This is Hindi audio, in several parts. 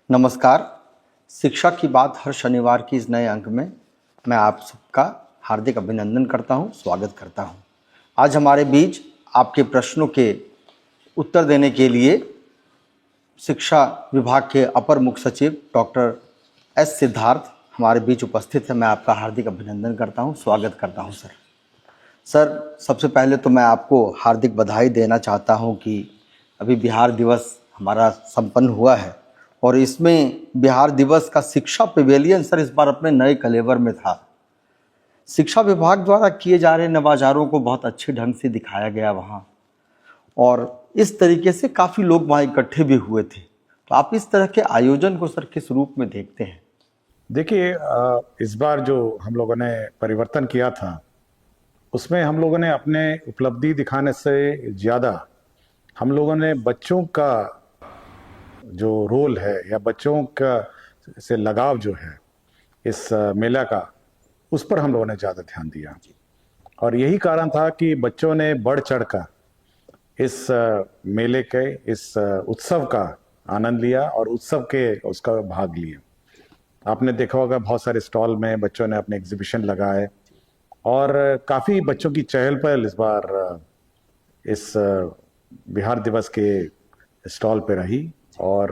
नमस्कार। शिक्षा की बात हर शनिवार की इस नए अंक में मैं आप सबका हार्दिक अभिनंदन करता हूं, स्वागत करता हूं। आज हमारे बीच आपके प्रश्नों के उत्तर देने के लिए शिक्षा विभाग के अपर मुख्य सचिव डॉक्टर एस सिद्धार्थ हमारे बीच उपस्थित है। मैं आपका हार्दिक अभिनंदन करता हूं, स्वागत करता हूं सर। सर, सबसे पहले तो मैं आपको हार्दिक बधाई देना चाहता हूं कि अभी बिहार दिवस हमारा संपन्न हुआ है और इसमें बिहार दिवस का शिक्षा पवेलियन सर इस बार अपने नए कलेवर में था। शिक्षा विभाग द्वारा किए जा रहे नवाचारों को बहुत अच्छे ढंग से दिखाया गया वहाँ, और इस तरीके से काफ़ी लोग वहाँ इकट्ठे भी हुए थे। तो आप इस तरह के आयोजन को सर किस रूप में देखते हैं? देखिए, इस बार जो हम लोगों ने परिवर्तन किया था उसमें हम लोगों ने अपने उपलब्धि दिखाने से ज़्यादा हम लोगों ने बच्चों का जो रोल है या बच्चों का से लगाव जो है इस मेला का, उस पर हम लोगों ने ज़्यादा ध्यान दिया। और यही कारण था कि बच्चों ने बढ़ चढ़ कर इस मेले के इस उत्सव का आनंद लिया और उत्सव के उसका भाग लिए। आपने देखा होगा बहुत सारे स्टॉल में बच्चों ने अपने एग्जीबिशन लगाए और काफ़ी बच्चों की चहल पहल इस बार इस बिहार दिवस के स्टॉल पे रही और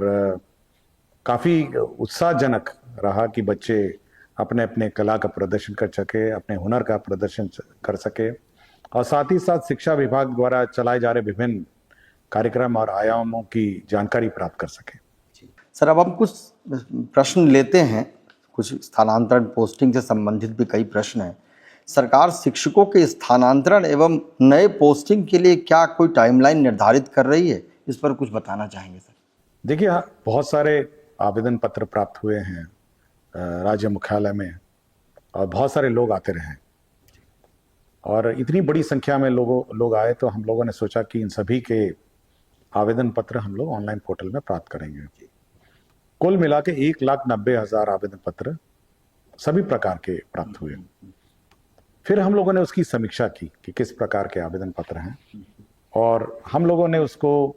काफ़ी उत्साहजनक रहा कि बच्चे अपने अपने कला का प्रदर्शन कर सके, अपने हुनर का प्रदर्शन कर सके और साथ ही साथ शिक्षा विभाग द्वारा चलाए जा रहे विभिन्न कार्यक्रम और आयामों की जानकारी प्राप्त कर सके। सर, अब हम कुछ प्रश्न लेते हैं। कुछ स्थानांतरण पोस्टिंग से संबंधित भी कई प्रश्न हैं। सरकार शिक्षकों के स्थानांतरण एवं नए पोस्टिंग के लिए क्या कोई टाइमलाइन निर्धारित कर रही है? इस पर कुछ बताना चाहेंगे सर? देखिए, बहुत सारे आवेदन पत्र प्राप्त हुए हैं राज्य मुख्यालय में और बहुत सारे लोग आते रहे और इतनी बड़ी संख्या में लोग आए तो हम लोगों ने सोचा कि इन सभी के आवेदन पत्र हम लोग ऑनलाइन पोर्टल में प्राप्त करेंगे। कुल मिला के 1,90,000 आवेदन पत्र सभी प्रकार के प्राप्त हुए। फिर हम लोगों ने उसकी समीक्षा की कि किस प्रकार के आवेदन पत्र हैं और हम लोगों ने उसको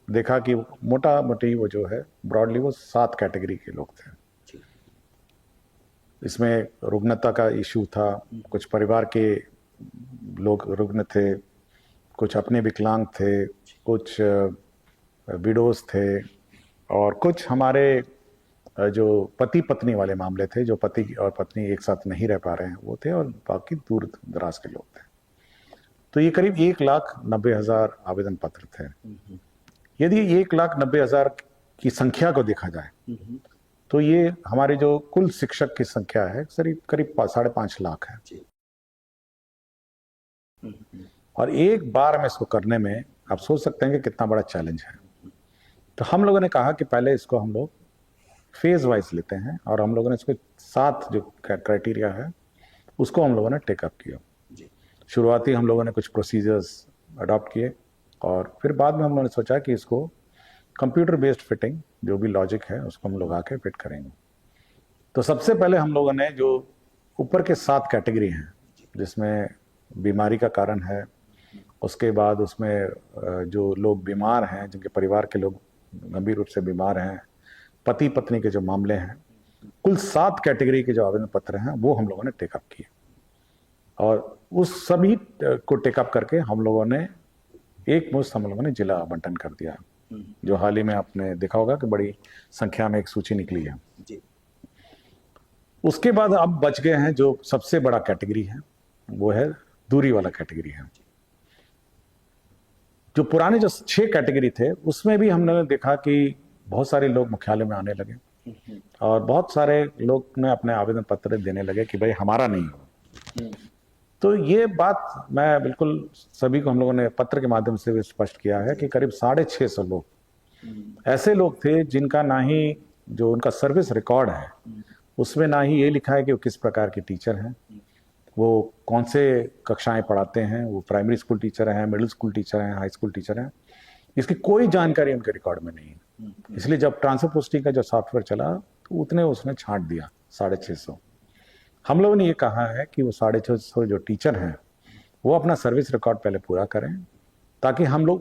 देखा कि मोटा मोटी वो जो है ब्रॉडली वो 7 कैटेगरी के लोग थे। इसमें रुग्णता का इशू था, कुछ परिवार के लोग रुग्ण थे, कुछ अपने विकलांग थे, कुछ विडोज थे और कुछ हमारे जो पति पत्नी वाले मामले थे, जो पति और पत्नी एक साथ नहीं रह पा रहे हैं वो थे और बाकी दूर दराज के लोग थे। तो ये करीब 1,90,000 आवेदन पत्र थे। यदि 1,90,000 की संख्या को देखा जाए तो ये हमारे जो कुल शिक्षक की संख्या है करीब 5.5 लाख है। और एक बार में इसको करने में आप सोच सकते हैं कि कितना बड़ा चैलेंज है। तो हम लोगों ने कहा कि पहले इसको हम लोग फेज वाइज लेते हैं और हम लोगों ने इसको 7 जो क्राइटेरिया है उसको हम लोगों ने टेकअप किया। शुरुआती हम लोगों ने कुछ प्रोसीजर्स अडॉप्ट किए और फिर बाद में हम लोगों ने सोचा कि इसको कंप्यूटर बेस्ड फिटिंग जो भी लॉजिक है उसको हम लोग आके फिट करेंगे। तो सबसे पहले हम लोगों ने जो ऊपर के 7 कैटेगरी हैं जिसमें बीमारी का कारण है, उसके बाद उसमें जो लोग बीमार हैं, जिनके परिवार के लोग गंभीर रूप से बीमार हैं, पति पत्नी के जो मामले हैं, कुल 7 कैटेगरी के जो आवेदन पत्र हैं वो हम लोगों ने टेकअप किए और उस सभी को टेकअप करके हम लोगों ने एक मुश्त हम लोगों ने जिला आवंटन कर दिया, जो हाल ही में आपने देखा होगा कि बड़ी संख्या में एक सूची निकली है। उसके बाद अब बच गए हैं जो सबसे बड़ा कैटेगरी है, वो है दूरी वाला कैटेगरी है। जो पुराने जो 6 कैटेगरी थे उसमें भी हमने देखा कि बहुत सारे लोग मुख्यालय में आने लगे और बहुत सारे लोग ने अपने आवेदन पत्र देने लगे कि भाई हमारा नहीं हो। तो ये बात मैं बिल्कुल सभी को हम लोगों ने पत्र के माध्यम से भी स्पष्ट किया है कि करीब 650 लोग ऐसे लोग थे जिनका ना ही जो उनका सर्विस रिकॉर्ड है उसमें ना ही ये लिखा है कि वो किस प्रकार के टीचर हैं, वो कौन से कक्षाएं पढ़ाते हैं, वो प्राइमरी स्कूल टीचर हैं, मिडिल स्कूल टीचर हैं, हाई स्कूल टीचर हैं, इसकी कोई जानकारी उनके रिकॉर्ड में नहीं है। इसलिए जब ट्रांसफर पोस्टिंग का जो सॉफ्टवेयर चला तो उतने उसने छांट दिया 650। हम लोगों ने ये कहा है कि वो 650 जो टीचर हैं वो अपना सर्विस रिकॉर्ड पहले पूरा करें ताकि हम लोग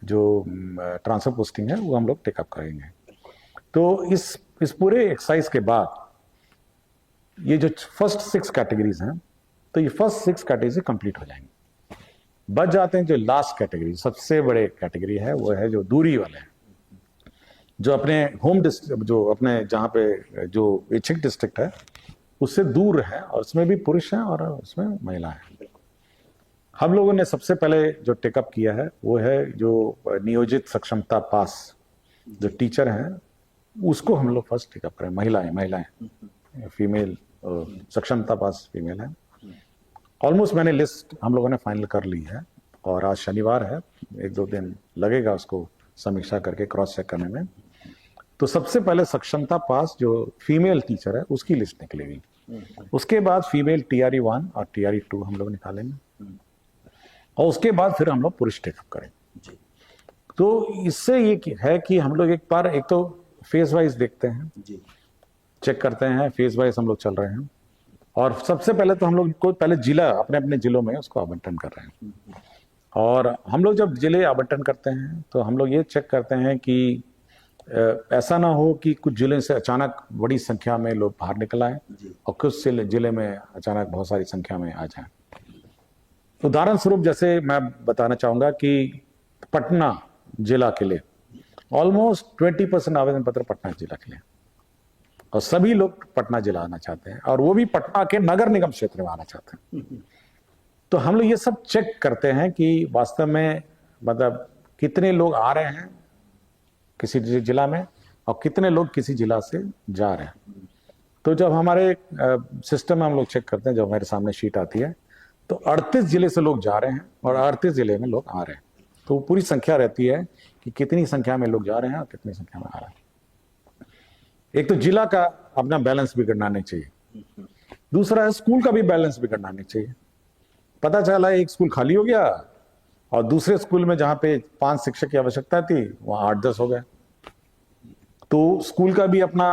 जो ट्रांसफर पोस्टिंग है वो हम लोग टेकअप करेंगे। तो इस पूरे एक्सरसाइज के बाद ये जो फर्स्ट 6 कैटेगरीज हैं, तो ये फर्स्ट 6 कैटेगरी कंप्लीट हो जाएंगे। बच जाते हैं जो लास्ट कैटेगरी, सबसे बड़े कैटेगरी है, वो है जो दूरी वाले हैं, जो अपने होम डिस्ट्रिक्ट, जो अपने जहाँ पे जो इच्छिक डिस्ट्रिक्ट है उससे दूर है, और उसमें भी पुरुष हैं और उसमें महिला है। हम लोगों ने सबसे पहले जो टेकअप किया है वो है जो नियोजित सक्षमता पास जो टीचर हैं, उसको हम लोग फर्स्ट टेकअप करें। महिलाएं फीमेल सक्षमता पास फीमेल है। ऑलमोस्ट मैंने लिस्ट हम लोगों ने फाइनल कर ली है, और आज शनिवार है, 1-2 दिन लगेगा उसको समीक्षा करके क्रॉस चेक करने में। तो सबसे पहले सक्षमता पास जो फीमेल टीचर है उसकी लिस्ट निकलेगी। उसके बाद फीमेल TRE 1 और TRE 2 हम लोग निकालेंगे, और उसके बाद फिर हम लोग पुरुष टेकअप करेंगे। तो इससे ये है कि हम लोग एक तो फेज वाइज देखते हैं, चेक करते हैं, फेज वाइज हम लोग चल रहे हैं। और सबसे पहले तो हम लोग को पहले जिला अपने जिलों में उसको आवंटन कर रहे हैं। और हम लोग जब जिले आवंटन करते हैं तो हम लोग ये चेक करते हैं कि ऐसा ना हो कि कुछ जिले से अचानक बड़ी संख्या में लोग बाहर निकल आए और कुछ जिले में अचानक बहुत सारी संख्या में आ जाए। उदाहरण स्वरूप जैसे मैं बताना चाहूंगा कि पटना जिला के लिए ऑलमोस्ट 20% आवेदन पत्र पटना जिला के लिए, और सभी लोग पटना जिला आना चाहते हैं, और वो भी पटना के नगर निगम क्षेत्र में आना चाहते हैं। तो हम लोग ये सब चेक करते हैं कि वास्तव में मतलब कितने लोग आ रहे हैं किसी जिला में और कितने लोग किसी जिला से जा रहे हैं। तो जब हमारे सिस्टम में हम लोग चेक करते हैं, जब हमारे सामने शीट आती है, तो 38 जिले से लोग जा रहे हैं और 38 जिले में लोग आ रहे हैं। तो पूरी संख्या रहती है कि कितनी संख्या में लोग जा रहे हैं और कितनी संख्या में आ रहे हैं। एक तो जिला का अपना बैलेंस बिगड़ना नहीं चाहिए, दूसरा है स्कूल का भी बैलेंस बिगड़ना नहीं चाहिए। पता चला एक स्कूल खाली हो गया और दूसरे स्कूल में जहां पे 5 शिक्षक की आवश्यकता थी वहां 8-10 हो गए। तो स्कूल का भी अपना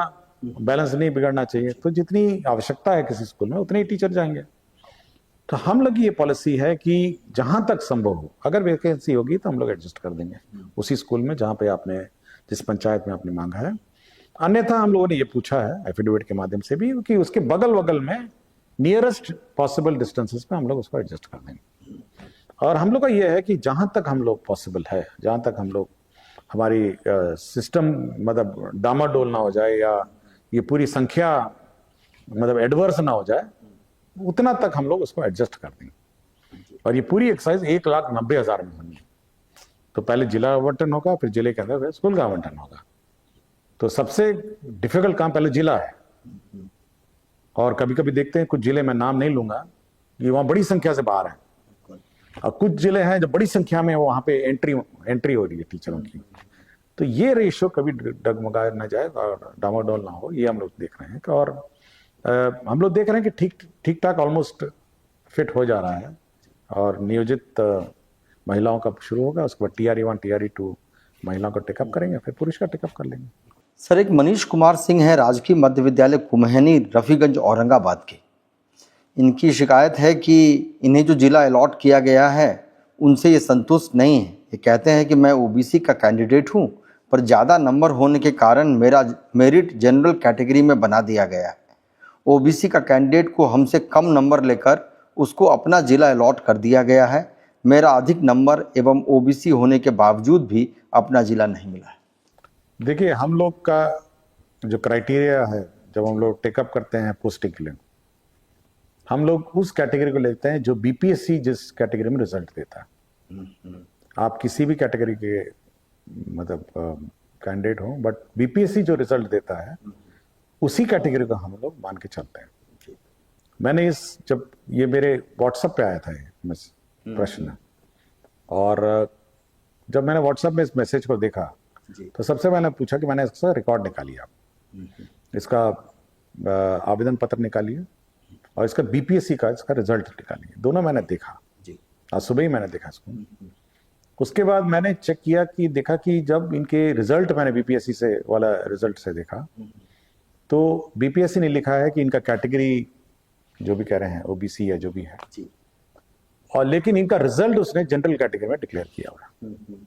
बैलेंस नहीं बिगड़ना चाहिए। तो जितनी आवश्यकता है किसी स्कूल में उतने ही टीचर जाएंगे। तो हम लोग की ये पॉलिसी है कि जहां तक संभव हो, अगर वैकेंसी होगी तो हम लोग एडजस्ट कर देंगे उसी स्कूल में जहां पे आपने जिस पंचायत में आपने मांगा है। अन्यथा हम लोगों ने ये पूछा है एफिडेविट के माध्यम से भी कि उसके बगल में नियरेस्ट पॉसिबल डिस्टेंसेस पे हम लोग उसको एडजस्ट कर देंगे। और हम लोग का ये है कि जहां तक हम लोग पॉसिबल है, जहां तक हम लोग हमारी सिस्टम मतलब डामाडोल ना हो जाए या ये पूरी संख्या मतलब एडवर्स ना हो जाए, उतना तक हम लोग उसको एडजस्ट कर देंगे। और ये पूरी एक्सरसाइज 1,90,000 में होनी है। तो पहले जिला आवंटन होगा, फिर जिले के अंदर स्कूल का आवंटन होगा। तो सबसे डिफिकल्ट काम पहले जिला है। और कभी कभी देखते हैं कुछ जिले में नाम नहीं लूंगा कि वहां बड़ी संख्या से बाहर है, और कुछ जिले हैं जो बड़ी संख्या में वहां पे एंट्री हो रही है टीचरों की। तो ये रेशियो कभी डगमगा न जाए और डामाडोल ना हो, ये हम लोग देख रहे हैं। और हम लोग देख रहे हैं कि ठीक ठाक ऑलमोस्ट फिट हो जा रहा है। और नियोजित महिलाओं का शुरू होगा, उसके बाद TRE 1 TRE 2 महिलाओं का टेकअप करेंगे, फिर पुरुष का टेकअप कर लेंगे। सर, एक मनीष कुमार सिंह है, राजकीय मध्य विद्यालय कुम्हैनी, रफीगंज, औरंगाबाद के। इनकी शिकायत है कि इन्हें जो जिला अलॉट किया गया है उनसे ये संतुष्ट नहीं है। ये कहते हैं कि मैं OBC का कैंडिडेट हूँ, पर ज़्यादा नंबर होने के कारण मेरा मेरिट जनरल कैटेगरी में बना दिया गया है। OBC का कैंडिडेट को हमसे कम नंबर लेकर उसको अपना जिला अलॉट कर दिया गया है। मेरा अधिक नंबर एवं OBC होने के बावजूद भी अपना जिला नहीं मिला है। देखिए, हम लोग का जो क्राइटेरिया है जब हम लोग टेकअप करते हैं पोस्टिंग के लिए, हम लोग उस कैटेगरी को लेते हैं जो BPSC जिस कैटेगरी में रिजल्ट देता है। आप किसी भी कैटेगरी के मतलब कैंडिडेट हो, बट BPSC जो रिजल्ट देता है उसी कैटेगरी को हम लोग मान के चलते हैं। मैंने जब ये मेरे व्हाट्सएप पे आया था ये प्रश्न, और जब मैंने व्हाट्सएप में इस मैसेज को देखा तो सबसे मैंने पूछा कि मैंने इसका रिकॉर्ड निकालिए, आप इसका आवेदन पत्र निकालिए और इसका BPSC का इसका रिजल्ट निकालिए। दोनों मैंने देखा, आज सुबह ही मैंने देखा इसको। उसके बाद मैंने चेक किया कि देखा कि जब इनके रिजल्ट मैंने BPSC से वाला रिजल्ट से देखा तो BPSC ने लिखा है कि इनका कैटेगरी जो भी कह रहे हैं OBC या जो भी है, और लेकिन इनका रिजल्ट उसने जनरल कैटेगरी में डिक्लेयर किया हुआ।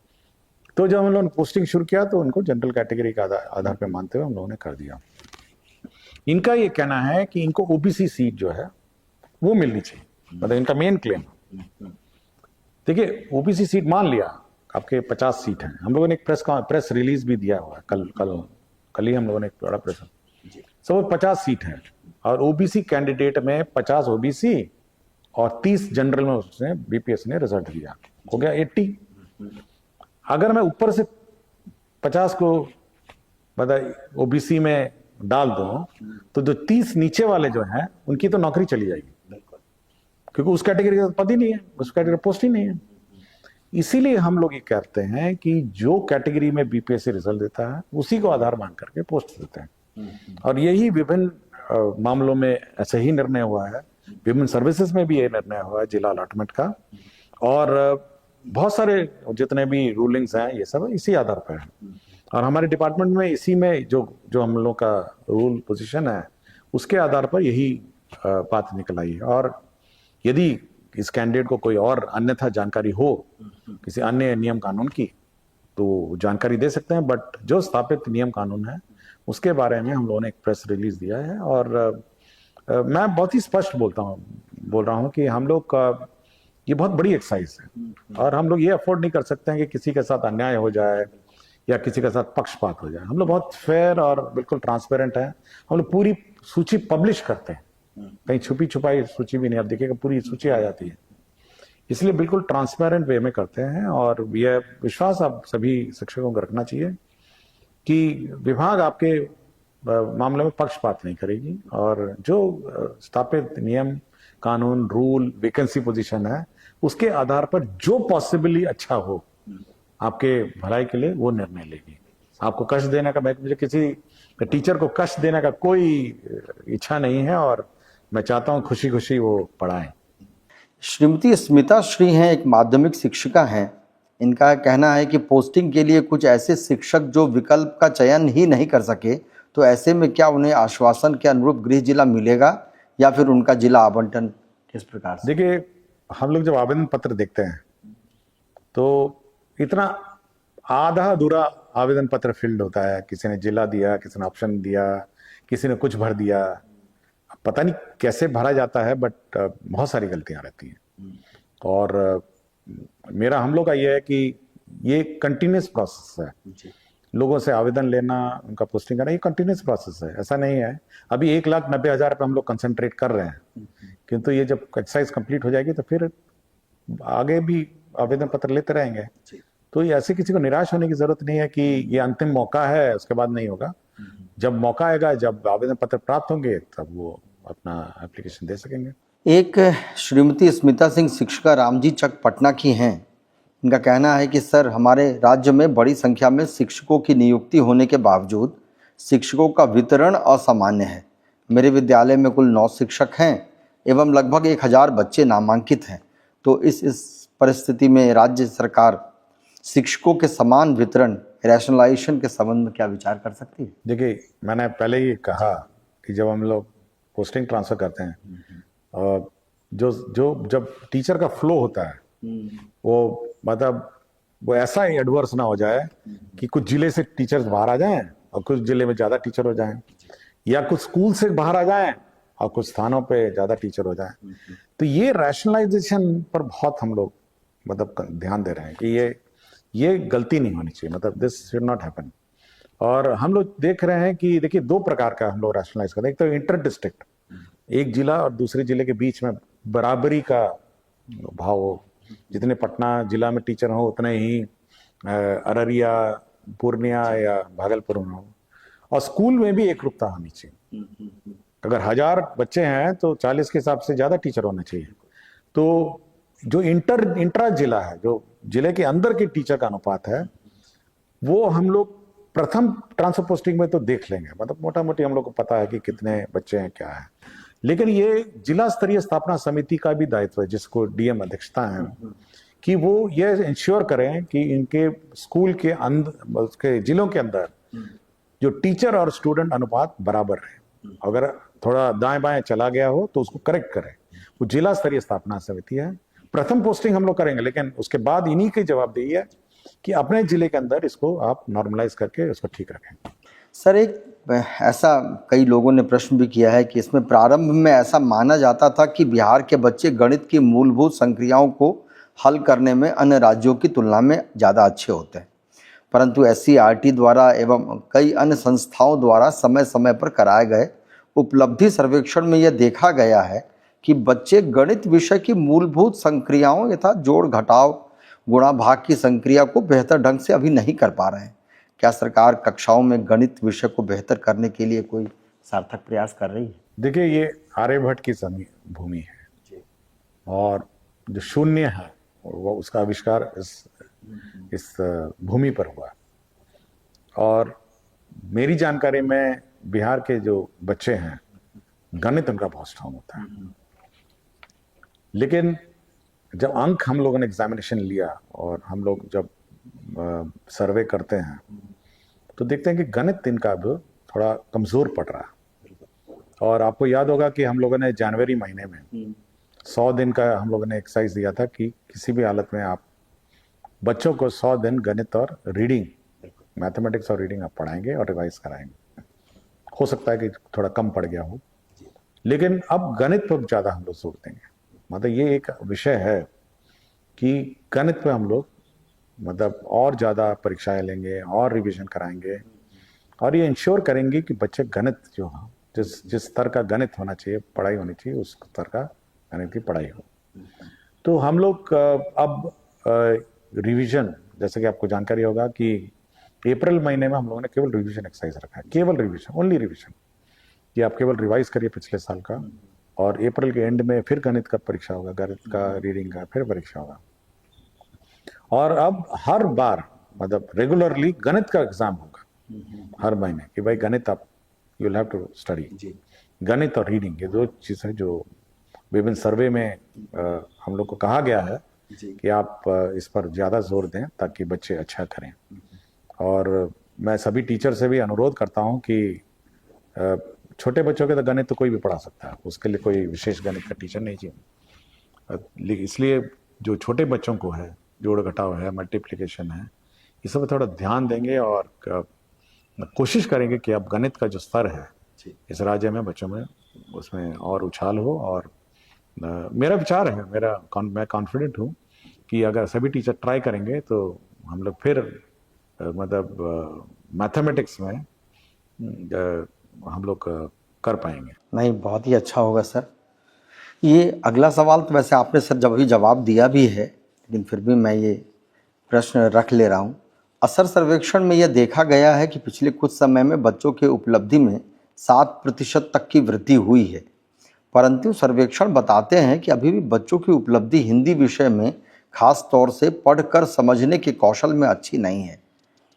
तो जब हम लोगों ने पोस्टिंग शुरू किया तो उनको जनरल कैटेगरी के आधार पे मानते हुए हम लोगों ने कर दिया। इनका ये कहना है कि इनको ओबीसी सीट जो है वो मिलनी चाहिए, मतलब इनका मेन क्लेम। देखिए ओबीसी सीट मान लिया, आपके 50 सीट हैं, हम लोगों ने एक प्रेस रिलीज भी दिया हुआ है, कल ही हम लोगों ने एक बड़ा प्रेस, सब 50 सीट है और ओबीसी कैंडिडेट में 50 ओबीसी और 30 जनरल में उसने बीपीएस ने रिजल्ट दिया, हो गया 80। अगर मैं ऊपर से 50 को मतलब ओबीसी में डाल दूं तो जो 30 नीचे वाले जो हैं उनकी तो नौकरी चली जाएगी, क्योंकि उस कैटेगरी का पद ही नहीं है, उस कैटेगरी का पोस्ट ही नहीं है। इसीलिए हम लोग ये कहते हैं कि जो कैटेगरी में बीपीएससी रिजल्ट देता है उसी को आधार मान करके पोस्ट देते हैं। और यही विभिन्न मामलों में ऐसे ही निर्णय हुआ है, विभिन्न सर्विसेज में भी ये निर्णय हुआ है जिला अलॉटमेंट का, और बहुत सारे जितने भी रूलिंग्स हैं ये सब इसी आधार पर है। और हमारे डिपार्टमेंट में इसी में जो हम लोग का रूल पोजीशन है उसके आधार पर यही बात निकल आई है। और यदि इस कैंडिडेट को कोई और अन्यथा जानकारी हो किसी अन्य नियम कानून की तो जानकारी दे सकते हैं, बट जो स्थापित नियम कानून है उसके बारे में हम लोगों ने एक प्रेस रिलीज दिया है। और मैं बहुत ही स्पष्ट बोल रहा हूं कि हम लोग का ये बहुत बड़ी एक्सरसाइज है और हम लोग ये अफोर्ड नहीं कर सकते हैं कि किसी के साथ अन्याय हो जाए या किसी के साथ पक्षपात हो जाए। हम लोग बहुत फेयर और बिल्कुल ट्रांसपेरेंट है, हम लोग पूरी सूची पब्लिश करते हैं, कहीं छुपी छुपाई सूची भी नहीं, आप देखिएगा पूरी सूची आ जाती है, इसलिए बिल्कुल ट्रांसपेरेंट वे में करते हैं। और यह विश्वास आप सभी शिक्षकों को रखना चाहिए कि विभाग आपके मामले में पक्षपात नहीं करेगी और जो स्थापित नियम कानून रूल वैकेंसी पोजीशन है उसके आधार पर जो पॉसिबली अच्छा हो आपके भलाई के लिए वो निर्णय लेगी। आपको कष्ट देने का, मुझे किसी टीचर को कष्ट देने का कोई इच्छा नहीं है और मैं चाहता हूं खुशी खुशी वो पढ़ाएं। श्रीमती स्मिता श्री हैं, एक माध्यमिक शिक्षिका हैं। इनका कहना है कि पोस्टिंग के लिए कुछ ऐसे शिक्षक जो विकल्प का चयन ही नहीं कर सके, तो ऐसे में क्या उन्हें आश्वासन के अनुरूप गृह जिला मिलेगा या फिर उनका जिला आवंटन किस प्रकार से? देखिए हम लोग जब आवेदन पत्र देखते हैं तो इतना आधा अधूरा आवेदन पत्र फिल्ड होता है, किसी ने जिला दिया, किसी ने ऑप्शन दिया, किसी ने कुछ भर दिया, पता नहीं कैसे भरा जाता है, बट बहुत सारी गलतियां रहती हैं। और हम लोग का ये है कि ये कंटिन्यूस प्रोसेस है, लोगों से आवेदन लेना, उनका पोस्टिंग करना, ये कंटिन्यूस प्रोसेस है, ऐसा नहीं है अभी 1,90,000 पे हम लोग कंसंट्रेट कर रहे हैं, किंतु ये जब एक्सरसाइज कंप्लीट हो जाएगी तो फिर आगे भी आवेदन पत्र लेते रहेंगे। तो ये ऐसे किसी को निराश होने की जरूरत नहीं है कि ये अंतिम मौका है उसके बाद नहीं होगा। जब मौका आएगा, जब आवेदन पत्र प्राप्त होंगे तब वो अपना एप्लीकेशन दे सकेंगे। एक श्रीमती स्मिता सिंह शिक्षिका रामजी चक पटना की हैं। इनका कहना है कि सर, हमारे राज्य में बड़ी संख्या में शिक्षकों की नियुक्ति होने के बावजूद शिक्षकों का वितरण असामान्य है। मेरे विद्यालय में कुल 9 शिक्षक हैं एवं लगभग 1000 बच्चे नामांकित हैं। तो इस परिस्थिति में राज्य सरकार शिक्षकों के समान वितरण रैशनलाइजेशन के संबंध में क्या विचार कर सकती है? देखिए मैंने पहले ही कहा कि जब हम लोग पोस्टिंग ट्रांसफर करते हैं और जब टीचर का फ्लो होता है वो मतलब वो ऐसा ही एडवर्स ना हो जाए कि कुछ जिले से टीचर्स बाहर आ जाएं और कुछ जिले में ज्यादा टीचर हो जाएं, या कुछ स्कूल से बाहर आ जाएं और कुछ स्थानों पे ज्यादा टीचर हो जाएं। तो ये रैशनलाइजेशन पर बहुत हम लोग मतलब ध्यान दे रहे हैं कि ये गलती नहीं होनी चाहिए, मतलब दिस शुड नॉट हैपन। और हम लोग देख रहे हैं कि देखिए 2 प्रकार का हम लोग रैशनलाइज करते हैं। एक तो इंटर डिस्ट्रिक्ट, एक जिला और दूसरे जिले के बीच में बराबरी का भाव हो, जितने पटना जिला में टीचर हो उतने ही अररिया, पूर्णिया या भागलपुर में हो, और स्कूल में भी एकरूपता होनी चाहिए। अगर 1000 बच्चे हैं तो 40 के हिसाब से ज्यादा टीचर होने चाहिए। तो जो इंट्रा जिला है, जो जिले के अंदर के टीचर का अनुपात है, वो हम लोग प्रथम ट्रांसफर पोस्टिंग में तो देख लेंगे, मतलब मोटा मोटी हम लोग को पता है कि कितने बच्चे हैं क्या है। लेकिन ये जिला स्तरीय स्थापना समिति का भी दायित्व है, जिसको डीएम अध्यक्षता है, कि वो ये इंश्योर करें कि इनके स्कूल के अंदर, उसके जिलों के अंदर जो टीचर और स्टूडेंट अनुपात बराबर रहे। अगर थोड़ा दाएं बाएं चला गया हो तो उसको करेक्ट करें, वो जिला स्तरीय स्थापना समिति है। प्रथम पोस्टिंग हम लोग करेंगे, लेकिन उसके बाद इन्हीं की जवाबदेही है कि अपने जिले के अंदर इसको आप नॉर्मलाइज करके उसको ठीक रखें। सर एक ऐसा कई लोगों ने प्रश्न भी किया है कि इसमें प्रारंभ में ऐसा माना जाता था कि बिहार के बच्चे गणित की मूलभूत संक्रियाओं को हल करने में अन्य राज्यों की तुलना में ज़्यादा अच्छे होते हैं, परंतु एससीईआरटी द्वारा एवं कई अन्य संस्थाओं द्वारा समय समय पर कराए गए उपलब्धि सर्वेक्षण में यह देखा गया है कि बच्चे गणित विषय की मूलभूत संक्रियाओं यथा जोड़ घटाव गुणा भाग की संक्रिया को बेहतर ढंग से अभी नहीं कर पा रहे हैं। क्या सरकार कक्षाओं में गणित विषय को बेहतर करने के लिए कोई सार्थक प्रयास कर रही है? देखिए, ये आर्यभट्ट की भूमि है और जो शून्य है वो उसका आविष्कार इस भूमि पर हुआ। और मेरी जानकारी में बिहार के जो बच्चे हैं गणित उनका बहुत स्ट्रांग होता है, लेकिन जब अंक हम लोगों ने एग्जामिनेशन लिया और हम लोग जब सर्वे करते हैं तो देखते हैं कि गणित इनका अब थोड़ा कमजोर पड़ रहा है। और आपको याद होगा कि हम लोगों ने जनवरी महीने में 100 दिन का हम लोगों ने एक्सरसाइज दिया था कि किसी भी हालत में आप बच्चों को 100 दिन गणित और रीडिंग, मैथमेटिक्स और रीडिंग आप पढ़ाएंगे और रिवाइज कराएंगे। हो सकता है कि थोड़ा कम पड़ गया हो, लेकिन अब गणित पर ज़्यादा हम लोग जोर देंगे। मतलब ये एक विषय है कि गणित पे हम लोग मतलब और ज़्यादा परीक्षाएं लेंगे और रिवीजन कराएंगे और ये इंश्योर करेंगे कि बच्चे गणित जो है जिस स्तर का गणित होना चाहिए, पढ़ाई होनी चाहिए, उस स्तर का गणित की पढ़ाई हो। तो हम लोग अब रिवीजन, जैसे कि आपको जानकारी होगा कि अप्रैल महीने में हम लोगों ने केवल रिवीजन एक्सरसाइज रखा है, केवल रिवीजन, ओनली रिवीजन, कि आप केवल रिवाइज करिए पिछले साल का, और अप्रैल के एंड में फिर गणित का परीक्षा होगा, गणित का रीडिंग का फिर परीक्षा होगा। और अब हर बार मतलब रेगुलरली गणित का एग्जाम होगा हर महीने कि भाई गणित आप you will have to study. गणित और रीडिंग ये दो चीज़ें जो विभिन्न सर्वे में हम लोग को कहा गया है कि आप इस पर ज़्यादा जोर दें ताकि बच्चे अच्छा करें। और मैं सभी टीचर से भी अनुरोध करता हूं कि छोटे बच्चों के तो गणित तो कोई भी पढ़ा सकता है, उसके लिए कोई विशेष गणित का टीचर नहीं चाहिए। इसलिए जो छोटे बच्चों को है, जोड़ घटाव है, मल्टीप्लिकेशन है, इस सब पर थोड़ा ध्यान देंगे और कोशिश करेंगे कि अब गणित का जो स्तर है इस राज्य में बच्चों में उसमें और उछाल हो। और मेरा विचार है, मैं कॉन्फिडेंट हूँ कि अगर सभी टीचर ट्राई करेंगे तो हम लोग फिर मतलब मैथमेटिक्स में हम लोग कर पाएंगे। नहीं, बहुत ही अच्छा होगा सर। ये अगला सवाल तो वैसे आपने सर जब भी जवाब दिया भी है, लेकिन फिर भी मैं ये प्रश्न रख ले रहा हूँ। असर सर्वेक्षण में यह देखा गया है कि पिछले कुछ समय में बच्चों के उपलब्धि में 7% तक की वृद्धि हुई है, परंतु सर्वेक्षण बताते हैं कि अभी भी बच्चों की उपलब्धि हिंदी विषय में खास तौर से पढ़कर समझने के कौशल में अच्छी नहीं है।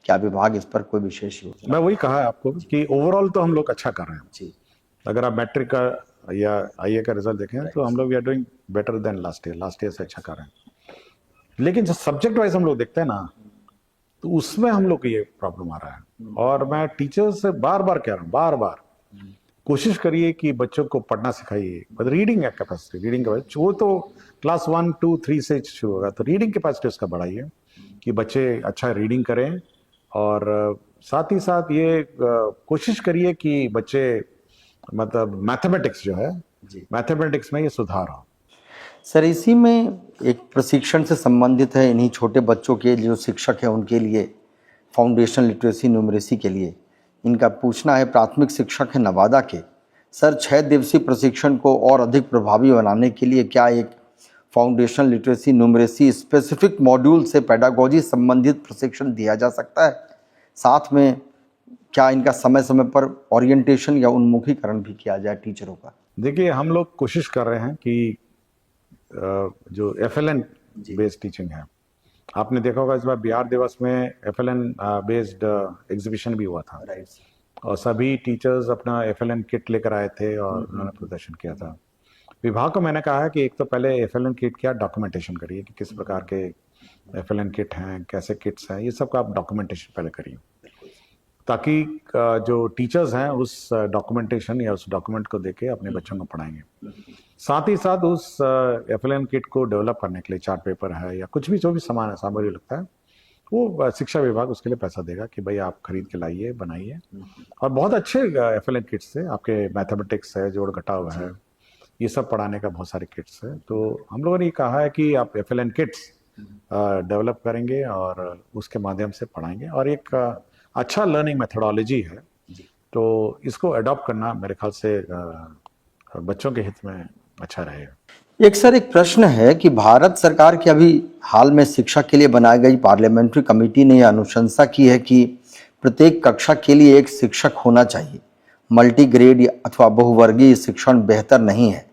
क्या विभाग इस पर कोई विशेष योजना? मैं वही कहा है आपको कि ओवरऑल तो हम लोग अच्छा कर रहे हैं जी। अगर आप मैट्रिक का या आईए का रिजल्ट देखें तो हम लोग we are doing better than last year से अच्छा कर रहे हैं। लेकिन जो सब्जेक्ट वाइज हम लोग देखते हैं ना, तो उसमें हम लोग को ये प्रॉब्लम आ रहा है। और मैं टीचर्स से बार बार कह रहा हूँ, बार बार कोशिश करिए कि बच्चों को पढ़ना सिखाइए। रीडिंग कैपेसिटी, रीडिंग कैपेसिटी वो तो क्लास 1, 2, 3 से शुरू होगा, तो रीडिंग कैपेसिटी उसका बढ़ाइए कि बच्चे अच्छा रीडिंग करें। और साथ ही साथ ये कोशिश करिए कि बच्चे मतलब मैथमेटिक्स जो है, मैथमेटिक्स में ये सुधार हो। सर इसी में एक प्रशिक्षण से संबंधित है, इन्हीं छोटे बच्चों के जो शिक्षक हैं उनके लिए फाउंडेशन लिटरेसी न्यूमरेसी के लिए इनका पूछना है। प्राथमिक शिक्षक है नवादा के सर, 6 दिवसीय प्रशिक्षण को और अधिक प्रभावी बनाने के लिए क्या एक foundation literacy numeracy specific module से पेडागोजी संबंधित प्रशिक्षण दिया जा सकता है? साथ में क्या इनका समय समय पर ओरिएंटेशन या उन्मुखीकरण भी किया जाए टीचरों का? देखिए, हम लोग कोशिश कर रहे हैं कि जो FLN बेस्ड टीचिंग है, आपने देखा होगा इस बार बिहार दिवस में FLN बेस्ड एग्जीबिशन भी हुआ था और सभी टीचर्स अपना FLN किट लेकर आए थे और उन्होंने प्रदर्शन किया था। विभाग को मैंने कहा है कि एक तो पहले FLN किट क्या डॉक्यूमेंटेशन करिए कि किस प्रकार के FLN किट हैं, कैसे किट्स हैं, ये सब का आप डॉक्यूमेंटेशन पहले करिए ताकि जो टीचर्स हैं उस डॉक्यूमेंटेशन या उस डॉक्यूमेंट को देके अपने बच्चों को पढ़ाएंगे। साथ ही साथ उस FLN किट को डेवलप करने के लिए चार्ट पेपर है या कुछ भी जो भी सामान है, सामग्री लगता है, वो शिक्षा विभाग उसके लिए पैसा देगा कि भाई आप खरीद के लाइए, बनाइए। और बहुत अच्छे FLN किट्स है, आपके मैथमेटिक्स है, जोड़ घटाव है, ये सब पढ़ाने का बहुत सारे किट्स है। तो हम लोगों ने ये कहा है कि आप FLN किट्स डेवलप करेंगे और उसके माध्यम से पढ़ाएंगे, और एक अच्छा लर्निंग मेथोडोलॉजी है, तो इसको अडॉप्ट करना मेरे ख्याल से बच्चों के हित में अच्छा रहेगा। एक सर, एक प्रश्न है कि भारत सरकार की अभी हाल में शिक्षा के लिए बनाई गई पार्लियामेंट्री कमेटी ने यह अनुशंसा की है कि प्रत्येक कक्षा के लिए एक शिक्षक होना चाहिए। मल्टीग्रेड अथवा बहुवर्गीय शिक्षण बेहतर नहीं है।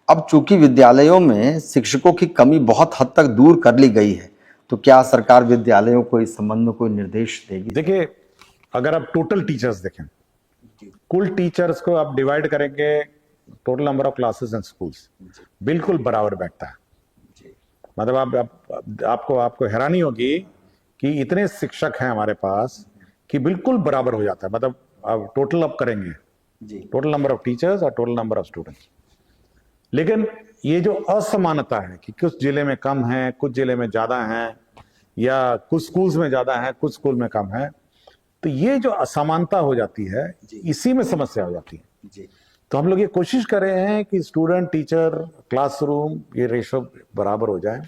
अब चूंकि विद्यालयों में शिक्षकों की कमी बहुत हद तक दूर कर ली गई है, तो क्या सरकार विद्यालयों को इस संबंध में कोई निर्देश देगी? देखिए, अगर आप टोटल टीचर्स देखें, कुल टीचर्स को आप डिवाइड करेंगे, total number of classes and schools बिल्कुल बराबर बैठता है। मतलब आपको हैरानी होगी कि इतने शिक्षक हैं हमारे पास कि बिल्कुल बराबर हो जाता है। मतलब आप टोटल अप करेंगे, टोटल नंबर ऑफ टीचर्स और टोटल नंबर ऑफ स्टूडेंट्स। लेकिन ये जो असमानता है कि कुछ जिले में कम है, कुछ जिले में ज्यादा है, या कुछ स्कूल्स में ज्यादा है, कुछ स्कूल में कम है, तो ये जो असमानता हो जाती है, इसी में समस्या हो जाती है। तो हम लोग ये कोशिश कर रहे हैं कि स्टूडेंट, टीचर, क्लासरूम, ये रेशो बराबर हो जाए,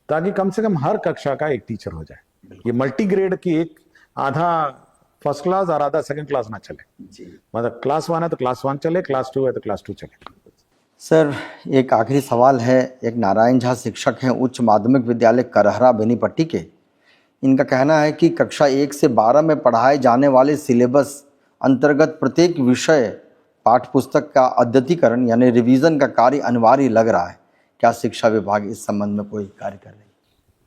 ताकि कम से कम हर कक्षा का एक टीचर हो जाए। ये मल्टीग्रेड की एक आधा फर्स्ट क्लास और आधा सेकंड क्लास ना चले। मतलब क्लास 1 है तो क्लास 1 चले, क्लास 2 है तो क्लास 2 चले। सर, एक आखिरी सवाल है। एक नारायण झा शिक्षक हैं उच्च माध्यमिक विद्यालय करहरा बेनीपट्टी के। इनका कहना है कि कक्षा 1 से 12 में पढ़ाए जाने वाले सिलेबस अंतर्गत प्रत्येक विषय पाठ्य पुस्तक का अद्यतीकरण यानी रिवीजन का कार्य अनिवार्य लग रहा है। क्या शिक्षा विभाग इस संबंध में कोई कार्य कर रही है?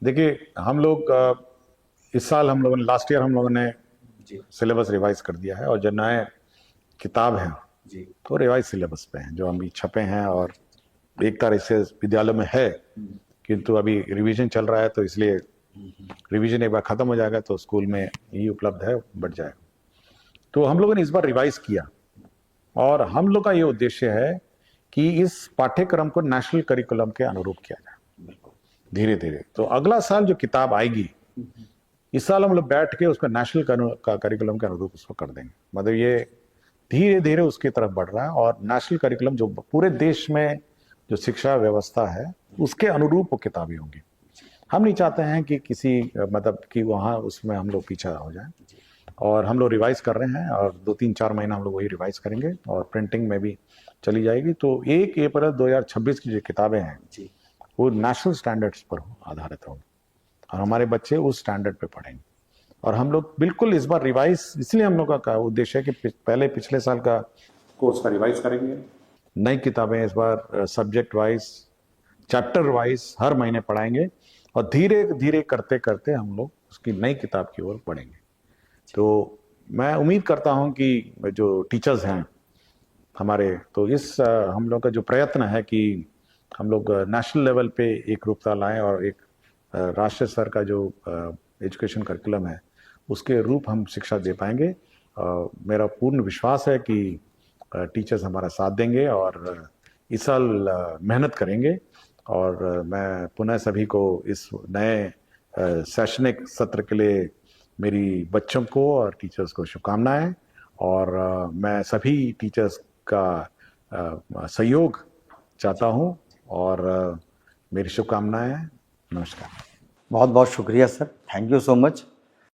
देखिए, हम लोग इस साल हम लोगों ने, लास्ट ईयर हम लोगों ने सिलेबस रिवाइज कर दिया है, और जो नए किताब हैं तो रिवाइज सिलेबस पे हैं, जो अभी छपे हैं, और एक तरह से विद्यालय में है, किंतु अभी रिवीजन चल रहा है, तो इसलिए रिवीजन एक बार खत्म हो जाएगा तो स्कूल में ये उपलब्ध है, बढ़ जाएगा। तो हम लोगों ने इस बार रिवाइज किया, और हम लोग का ये उद्देश्य है कि इस पाठ्यक्रम को नेशनल करिकुलम के अनुरूप किया जाए धीरे धीरे। तो अगला साल जो किताब आएगी, इस साल हम लोग बैठ के उसको नेशनल करिकुलम के अनुरूप उसको कर देंगे। मतलब ये धीरे धीरे उसकी तरफ बढ़ रहा है, और नेशनल करिकुलम जो पूरे देश में जो शिक्षा व्यवस्था है उसके अनुरूप वो किताबें होंगी। हम नहीं चाहते हैं कि किसी मतलब कि वहाँ उसमें हम लोग पीछा हो जाए, और हम लोग रिवाइज कर रहे हैं, और 2-3-4 महीना हम लोग वही रिवाइज करेंगे, और प्रिंटिंग में भी चली जाएगी। तो 1 अप्रैल 2026 की जो किताबें हैं वो नेशनल स्टैंडर्ड्स पर आधारित होंगी, और हमारे बच्चे उस स्टैंडर्ड पे पढ़ेंगे। और हम लोग बिल्कुल इस बार रिवाइज, इसलिए हम लोग का उद्देश्य है कि पहले पिछले साल का कोर्स का रिवाइज करेंगे, नई किताबें इस बार सब्जेक्ट वाइज, चैप्टर वाइज हर महीने पढ़ाएंगे, और धीरे धीरे करते करते हम लोग उसकी नई किताब की ओर बढ़ेंगे। तो मैं उम्मीद करता हूं कि जो टीचर्स हैं हमारे, तो इस हम लोग का जो प्रयत्न है कि हम लोग नेशनल लेवल पे एक रूपता लाएं, और एक राष्ट्रीय स्तर का जो एजुकेशन करिकुलम है उसके रूप हम शिक्षा दे पाएंगे। मेरा पूर्ण विश्वास है कि टीचर्स हमारा साथ देंगे, और इस साल मेहनत करेंगे। और मैं पुनः सभी को इस नए शैक्षणिक सत्र के लिए मेरी बच्चों को और टीचर्स को शुभकामनाएं, और मैं सभी टीचर्स का सहयोग चाहता हूं, और मेरी शुभकामनाएं। नमस्कार। बहुत बहुत शुक्रिया sir, thank you so much.